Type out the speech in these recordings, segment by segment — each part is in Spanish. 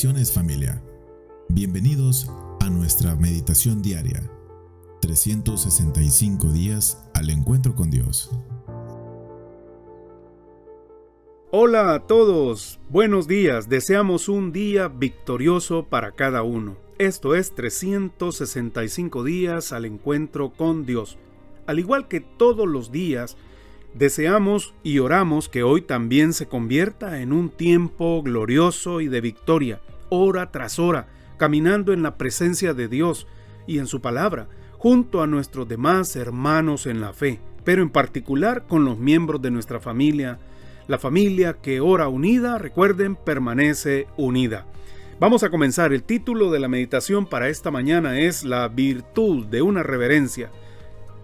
Bendiciones familia. Bienvenidos a nuestra meditación diaria. 365 días al encuentro con Dios. Hola a todos, buenos días. Deseamos un día victorioso para cada uno. Esto es 365 días al encuentro con Dios. Al igual que todos los días, deseamos y oramos que hoy también se convierta en un tiempo glorioso y de victoria, hora tras hora, caminando en la presencia de Dios y en su palabra, junto a nuestros demás hermanos en la fe, pero en particular con los miembros de nuestra familia. La familia que ora unida, recuerden, permanece unida. Vamos a comenzar. El título de la meditación para esta mañana es La virtud de una reverencia.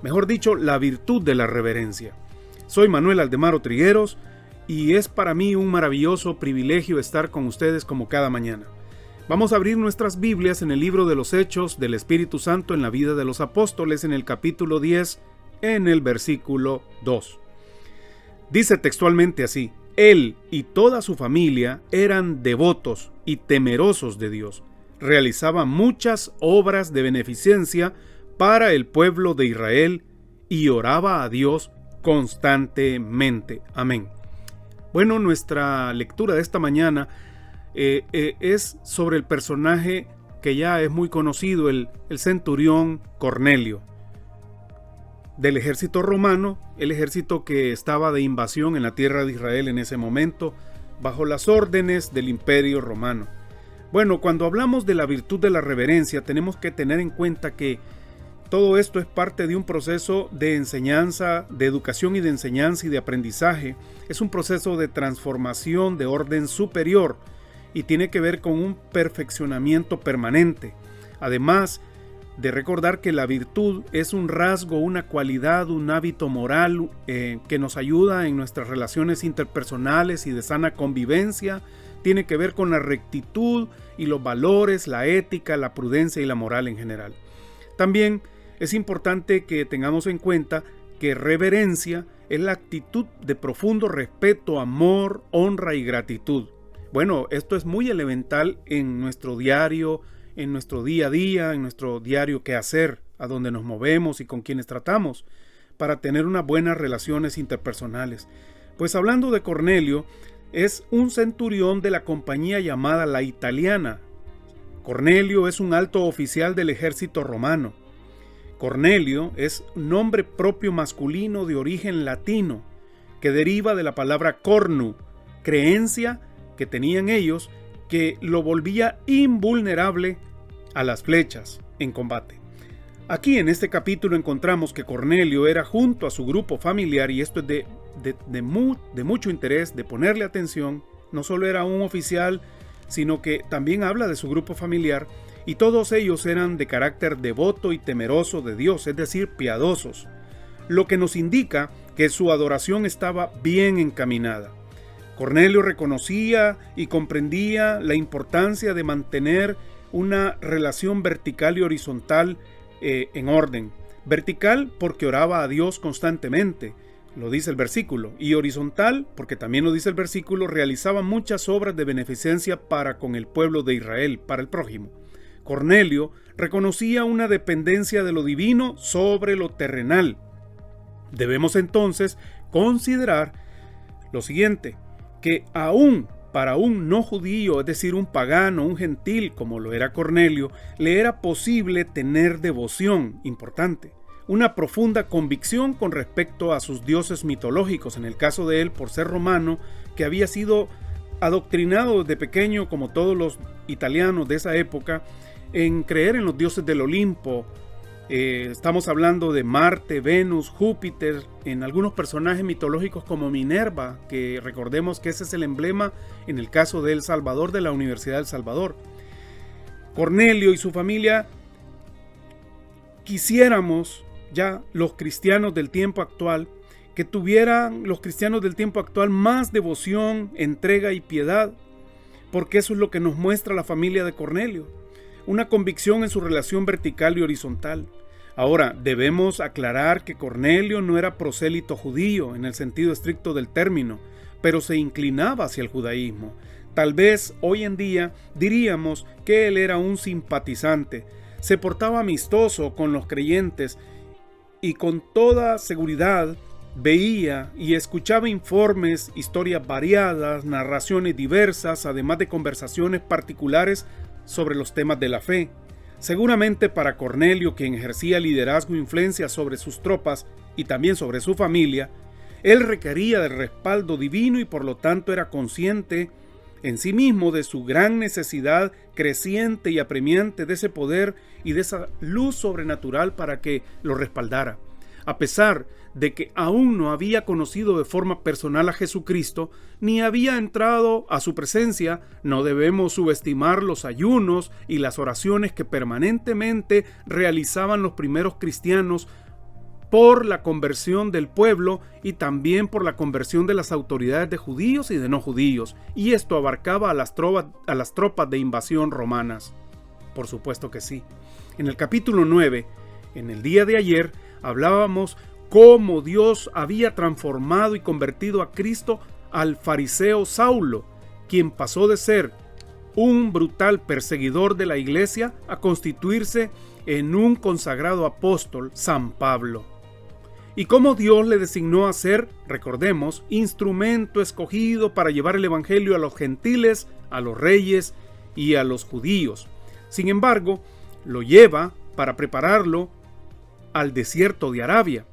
Mejor dicho, la virtud de la reverencia. Soy Manuel Aldemaro Trigueros y es para mí un maravilloso privilegio estar con ustedes como cada mañana. Vamos a abrir nuestras Biblias en el libro de los Hechos del Espíritu Santo en la vida de los apóstoles en el capítulo 10, en el versículo 2. Dice textualmente así: Él y toda su familia eran devotos y temerosos de Dios. Realizaban muchas obras de beneficencia para el pueblo de Israel y oraba a Dios constantemente. Amén. Bueno, nuestra lectura de esta mañana es sobre el personaje que ya es muy conocido, el centurión Cornelio, del ejército romano, el ejército que estaba de invasión en la tierra de Israel en ese momento, bajo las órdenes del Imperio Romano. Bueno, cuando hablamos de la virtud de la reverencia, tenemos que tener en cuenta que todo esto es parte de un proceso de enseñanza, de educación y de enseñanza y de aprendizaje. Es un proceso de transformación de orden superior y tiene que ver con un perfeccionamiento permanente. Además de recordar que la virtud es un rasgo, una cualidad, un hábito moral que nos ayuda en nuestras relaciones interpersonales y de sana convivencia, tiene que ver con la rectitud y los valores, la ética, la prudencia y la moral en general. También es importante que tengamos en cuenta que reverencia es la actitud de profundo respeto, amor, honra y gratitud. Bueno, esto es muy elemental en nuestro diario, en nuestro día a día, en nuestro diario quehacer, a donde nos movemos y con quienes tratamos, para tener unas buenas relaciones interpersonales. Pues hablando de Cornelio, es un centurión de la compañía llamada la Italiana. Cornelio es un alto oficial del ejército romano. Cornelio es nombre propio masculino de origen latino, que deriva de la palabra cornu, creencia que tenían ellos que lo volvía invulnerable a las flechas en combate. Aquí en este capítulo encontramos que Cornelio era junto a su grupo familiar, y esto es de mucho interés, de ponerle atención. No solo era un oficial, sino que también habla de su grupo familiar, y todos ellos eran de carácter devoto y temeroso de Dios, es decir, piadosos, lo que nos indica que su adoración estaba bien encaminada. Cornelio reconocía y comprendía la importancia de mantener una relación vertical y horizontal en orden. Vertical porque oraba a Dios constantemente, lo dice el versículo, y horizontal porque también lo dice el versículo, realizaba muchas obras de beneficencia para con el pueblo de Israel, para el prójimo. Cornelio reconocía una dependencia de lo divino sobre lo terrenal. Debemos entonces considerar lo siguiente, que aún para un no judío, es decir, un pagano, un gentil, como lo era Cornelio, le era posible tener devoción, importante, una profunda convicción con respecto a sus dioses mitológicos, en el caso de él, por ser romano, que había sido adoctrinado desde pequeño, como todos los italianos de esa época, en creer en los dioses del Olimpo. Estamos hablando de Marte, Venus, Júpiter, en algunos personajes mitológicos como Minerva, que recordemos que ese es el emblema en el caso de El Salvador, de la Universidad del Salvador. Cornelio y su familia, quisiéramos ya los cristianos del tiempo actual, que tuvieran los cristianos del tiempo actual más devoción, entrega y piedad, porque eso es lo que nos muestra la familia de Cornelio, una convicción en su relación vertical y horizontal. Ahora, debemos aclarar que Cornelio no era prosélito judío en el sentido estricto del término, pero se inclinaba hacia el judaísmo. Tal vez hoy en día diríamos que él era un simpatizante. Se portaba amistoso con los creyentes y con toda seguridad veía y escuchaba informes, historias variadas, narraciones diversas, además de conversaciones particulares sobre los temas de la fe. Seguramente para Cornelio, quien ejercía liderazgo e influencia sobre sus tropas y también sobre su familia, él requería del respaldo divino y por lo tanto era consciente en sí mismo de su gran necesidad creciente y apremiante de ese poder y de esa luz sobrenatural para que lo respaldara. A pesar de que aún no había conocido de forma personal a Jesucristo, ni había entrado a su presencia, no debemos subestimar los ayunos y las oraciones que permanentemente realizaban los primeros cristianos por la conversión del pueblo y también por la conversión de las autoridades de judíos y de no judíos, y esto abarcaba a las tropas de invasión romanas. Por supuesto que sí. En el capítulo 9, en el día de ayer, hablábamos cómo Dios había transformado y convertido a Cristo al fariseo Saulo, quien pasó de ser un brutal perseguidor de la iglesia a constituirse en un consagrado apóstol, San Pablo. Y cómo Dios le designó a ser, recordemos, instrumento escogido para llevar el evangelio a los gentiles, a los reyes y a los judíos. Sin embargo, lo lleva para prepararlo al desierto de Arabia.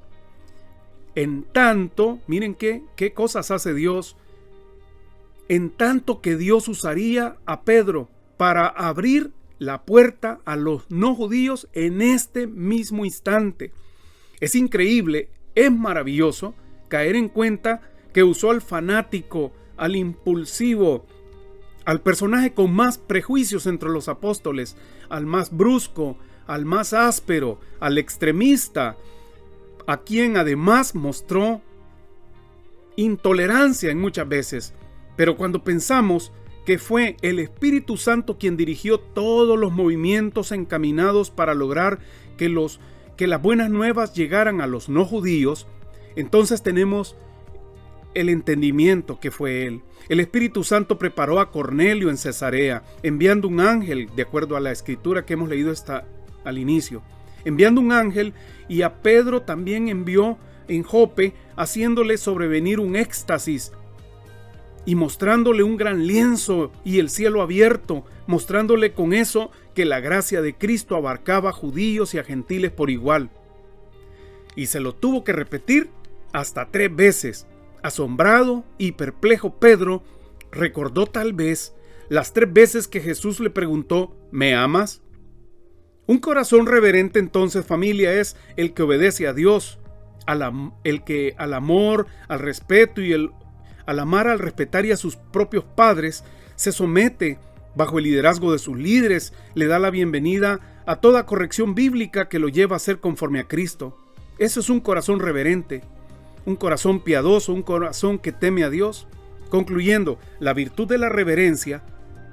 En tanto, miren qué cosas hace Dios, en tanto que Dios usaría a Pedro para abrir la puerta a los no judíos en este mismo instante. Es increíble, es maravilloso caer en cuenta que usó al fanático, al impulsivo, al personaje con más prejuicios entre los apóstoles, al más brusco, al más áspero, al extremista, a quien además mostró intolerancia en muchas veces. Pero cuando pensamos que fue el Espíritu Santo quien dirigió todos los movimientos encaminados para lograr que las buenas nuevas llegaran a los no judíos, entonces tenemos el entendimiento que fue Él. El Espíritu Santo preparó a Cornelio en Cesarea, enviando un ángel, de acuerdo a la escritura que hemos leído al inicio, enviando un ángel, y a Pedro también envió en Jope, haciéndole sobrevenir un éxtasis y mostrándole un gran lienzo y el cielo abierto, mostrándole con eso que la gracia de Cristo abarcaba a judíos y a gentiles por igual. Y se lo tuvo que repetir hasta 3 veces. Asombrado y perplejo, Pedro recordó tal vez las 3 veces que Jesús le preguntó: ¿me amas? Un corazón reverente, entonces, familia, es el que obedece a Dios, el que al amor, al respeto y al amar, al respetar y a sus propios padres, se somete bajo el liderazgo de sus líderes, le da la bienvenida a toda corrección bíblica que lo lleva a ser conforme a Cristo. Eso es un corazón reverente, un corazón piadoso, un corazón que teme a Dios. Concluyendo, la virtud de la reverencia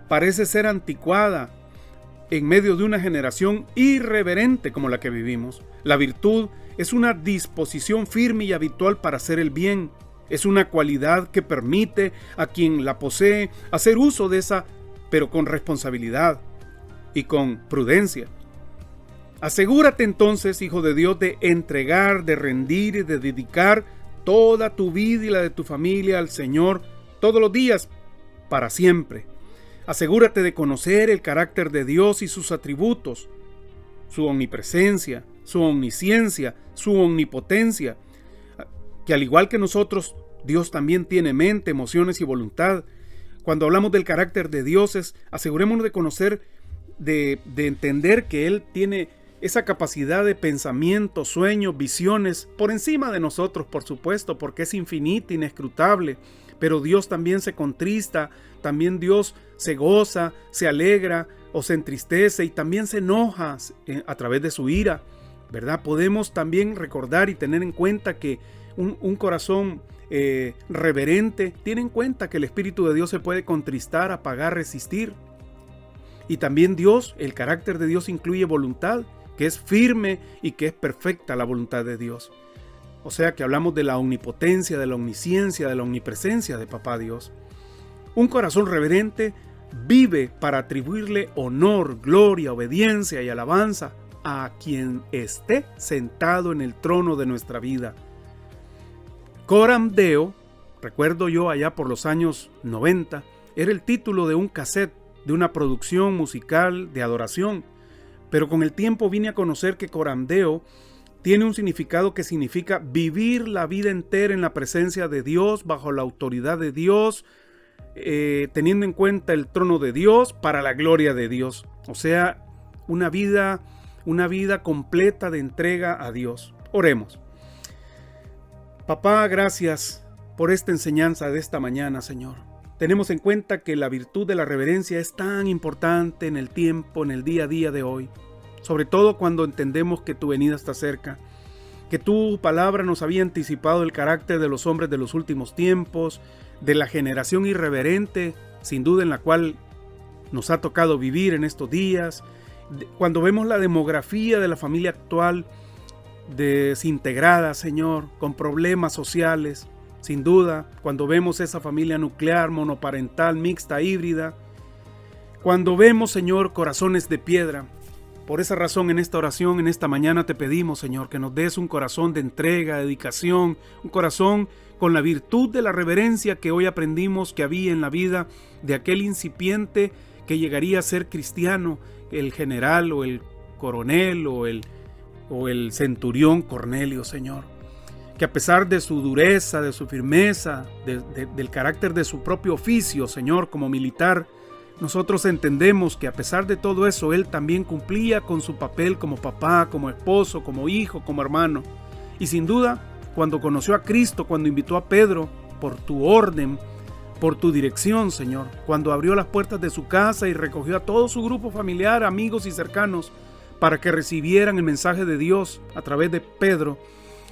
parece ser anticuada en medio de una generación irreverente como la que vivimos. La virtud es una disposición firme y habitual para hacer el bien. Es una cualidad que permite a quien la posee hacer uso de esa, pero con responsabilidad y con prudencia. Asegúrate entonces, hijo de Dios, de entregar, de rendir y de dedicar toda tu vida y la de tu familia al Señor todos los días, para siempre. Asegúrate de conocer el carácter de Dios y sus atributos, su omnipresencia, su omnisciencia, su omnipotencia, que al igual que nosotros, Dios también tiene mente, emociones y voluntad. Cuando hablamos del carácter de Dios, asegurémonos de conocer, de entender que Él tiene esa capacidad de pensamiento, sueños, visiones, por encima de nosotros, por supuesto, porque es infinita, inescrutable. Pero Dios también se contrista, también Dios se goza, se alegra o se entristece y también se enoja a través de su ira, ¿verdad? Podemos también recordar y tener en cuenta que un corazón reverente tiene en cuenta que el Espíritu de Dios se puede contristar, apagar, resistir. Y también Dios, el carácter de Dios incluye voluntad, que es firme y que es perfecta la voluntad de Dios. O sea que hablamos de la omnipotencia, de la omnisciencia, de la omnipresencia de Papá Dios. Un corazón reverente vive para atribuirle honor, gloria, obediencia y alabanza a quien esté sentado en el trono de nuestra vida. Coram Deo, recuerdo yo allá por los años 90, era el título de un cassette, de una producción musical de adoración. Pero con el tiempo vine a conocer que Coram Deo tiene un significado que significa vivir la vida entera en la presencia de Dios, bajo la autoridad de Dios, teniendo en cuenta el trono de Dios para la gloria de Dios. O sea, una vida completa de entrega a Dios. Oremos. Papá, gracias por esta enseñanza de esta mañana, Señor. Tenemos en cuenta que la virtud de la reverencia es tan importante en el tiempo, en el día a día de hoy. Sobre todo cuando entendemos que tu venida está cerca. Que tu palabra nos había anticipado el carácter de los hombres de los últimos tiempos, de la generación irreverente, sin duda en la cual nos ha tocado vivir en estos días. Cuando vemos la demografía de la familia actual, desintegrada, Señor, con problemas sociales, sin duda, cuando vemos esa familia nuclear, monoparental, mixta, híbrida, cuando vemos, Señor, corazones de piedra. Por esa razón, en esta oración, en esta mañana te pedimos, Señor, que nos des un corazón de entrega, dedicación, un corazón con la virtud de la reverencia que hoy aprendimos que había en la vida de aquel incipiente que llegaría a ser cristiano, el general o el coronel o el centurión Cornelio, Señor. Que a pesar de su dureza, de su firmeza, del carácter de su propio oficio, Señor, como militar, nosotros entendemos que a pesar de todo eso, él también cumplía con su papel como papá, como esposo, como hijo, como hermano. Y sin duda, cuando conoció a Cristo, cuando invitó a Pedro, por tu orden, por tu dirección, Señor, cuando abrió las puertas de su casa y recogió a todo su grupo familiar, amigos y cercanos, para que recibieran el mensaje de Dios a través de Pedro,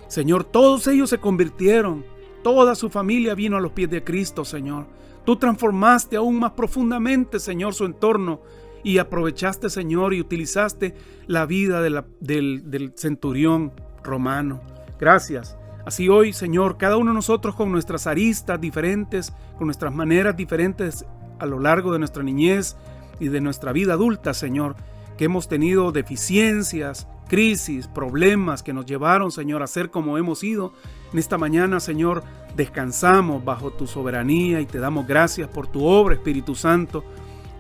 Señor, todos ellos se convirtieron, toda su familia vino a los pies de Cristo, Señor. Tú transformaste aún más profundamente, Señor, su entorno y aprovechaste, Señor, y utilizaste la vida del centurión romano. Gracias. Así hoy, Señor, cada uno de nosotros con nuestras aristas diferentes, con nuestras maneras diferentes a lo largo de nuestra niñez y de nuestra vida adulta, Señor, que hemos tenido deficiencias, crisis, problemas que nos llevaron, Señor, a ser como hemos sido. En esta mañana, Señor, descansamos bajo tu soberanía y te damos gracias por tu obra, Espíritu Santo,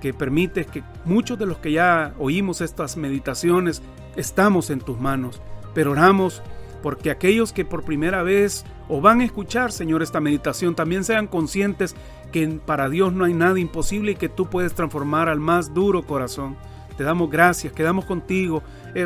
que permites que muchos de los que ya oímos estas meditaciones estamos en tus manos. Pero oramos porque aquellos que por primera vez o van a escuchar, Señor, esta meditación, también sean conscientes que para Dios no hay nada imposible y que tú puedes transformar al más duro corazón. Te damos gracias, quedamos contigo,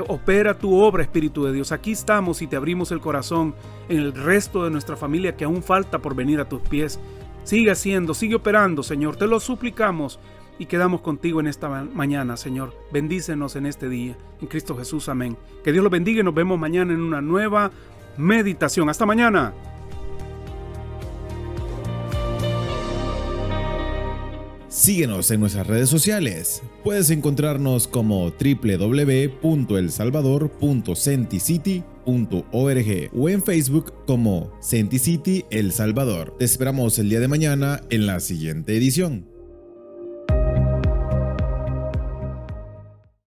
opera tu obra, Espíritu de Dios. Aquí estamos y te abrimos el corazón en el resto de nuestra familia que aún falta por venir a tus pies. Sigue haciendo, sigue operando, Señor, te lo suplicamos y quedamos contigo en esta mañana, Señor. Bendícenos en este día, en Cristo Jesús, amén. Que Dios los bendiga y nos vemos mañana en una nueva meditación. ¡Hasta mañana! Síguenos en nuestras redes sociales. Puedes encontrarnos como www.elsalvador.senticity.org o en Facebook como Senticity El Salvador. Te esperamos el día de mañana en la siguiente edición.